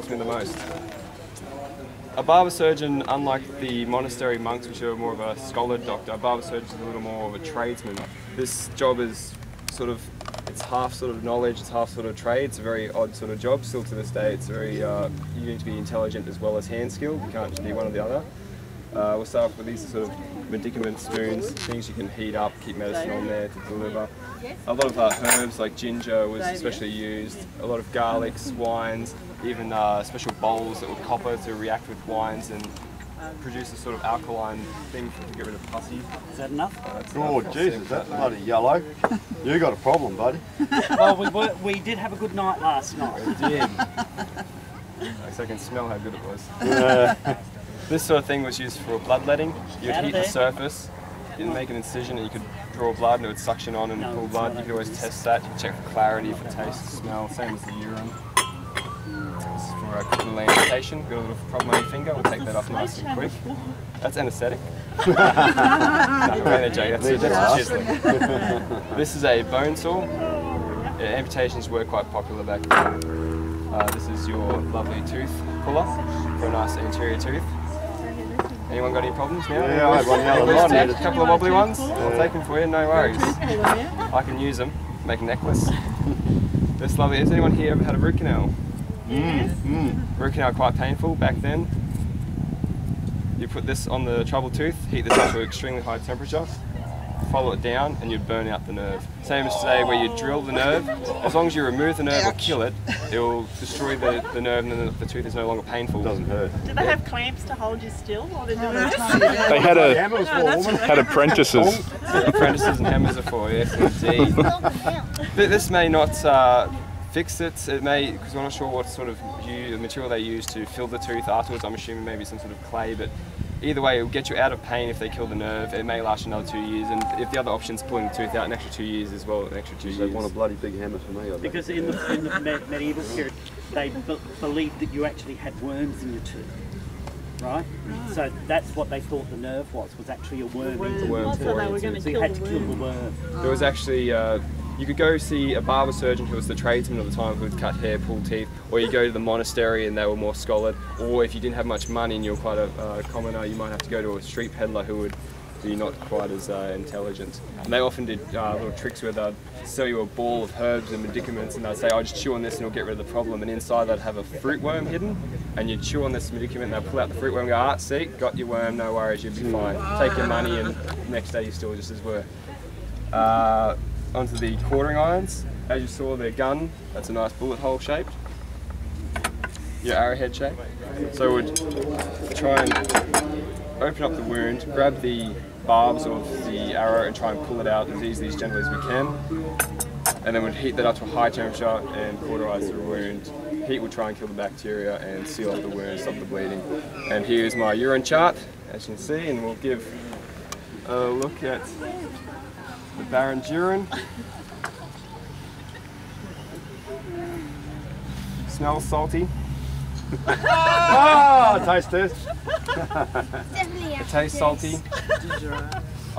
troubles me the most. A barber surgeon, unlike the monastery monks, which are more of a scholar doctor, a barber surgeon is a little more of a tradesman. This job is sort of, it's half sort of knowledge, it's half sort of trade. It's a very odd sort of job. Still to this day, it's very, you need to be intelligent as well as hand skilled. You can't just be one or the other. We'll start off with these sort of medicament spoons, things you can heat up, keep medicine on there to deliver. A lot of herbs like ginger was especially used, a lot of garlics, wines, even special bowls that would copper to react with wines and produce a sort of alkaline thing to get rid of pussy. Is that enough? Oh Jesus, that's bloody yellow. You got a problem, buddy. Well, we did have a good night last night. We did. I can smell how good it was. This sort of thing was used for bloodletting. You'd heat the surface, you'd make an incision and you could draw blood and it would suction on and pull blood. You could always test that. You could check for clarity, for taste, smell, same as the urine. This is for cooking amputation. Got a little problem on your finger, we'll take that off nice and quick. That's anaesthetic. This is a bone saw. Yeah, amputations were quite popular back then. This is your lovely tooth puller for a nice anterior tooth. Anyone got any problems now? Yeah, I had one the other night. A couple of wobbly ones? I'll take them for you, no worries. I can use them, make a necklace. This lovely, has anyone here ever had a root canal? Root canal quite painful back then. You put this on the troubled tooth, heat this up to an extremely high temperature, follow it down and you'd burn out the nerve. Same as today where you drill the nerve, as long as you remove the nerve or kill it, it will destroy the nerve and then the tooth is no longer painful. It doesn't hurt. Do they have clamps to hold you still while they're doing this? They had apprentices. Apprentices and hammers are for, yes indeed. This may not fix it, it may, because we're not sure what sort of material they use to fill the tooth afterwards. I'm assuming maybe some sort of clay, but either way it will get you out of pain if they kill the nerve. It may last another 2 years, and if the other option is pulling the tooth out, an extra 2 years as well, an extra 2 years. They want a bloody big hammer for me, I bet. Because in the medieval period, they believed that you actually had worms in your tooth, right? So that's what they thought the nerve was actually a worm in the worm. So they were going to So you had to kill the worm. There was actually, you could go see a barber surgeon who was the tradesman of the time who would cut hair, pull teeth, or you go to the monastery and they were more scholar, or if you didn't have much money and you were quite a commoner, you might have to go to a street peddler who would be not quite as intelligent. And they often did little tricks where they'd sell you a ball of herbs and medicaments and they'd say, oh, just chew on this and it'll get rid of the problem. And inside they'd have a fruit worm hidden and you'd chew on this medicament and they'd pull out the fruit worm and go, ah, see, got your worm, no worries, you'll be fine. Take your money and the next day you're still just as were. Onto the quartering irons. As you saw, their gun, that's a nice bullet hole shaped. Your arrowhead shape. So we'd try and open up the wound, grab the barbs of the arrow and try and pull it out as easily as gently as we can. And then we'd heat that up to a high temperature and cauterize the wound. Heat would try and kill the bacteria and seal off the wound, stop the bleeding. And here's my urine chart, as you can see, and we'll give a look at the Baron's urine. Smells salty. Taste test. It tastes salty.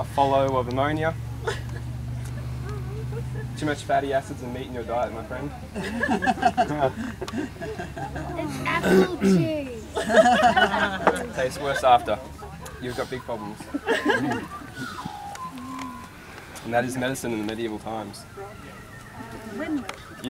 A follow of ammonia. Too much fatty acids and meat in your diet, my friend. It's apple juice. Tastes worse after. You've got big problems. And that is medicine in the medieval times.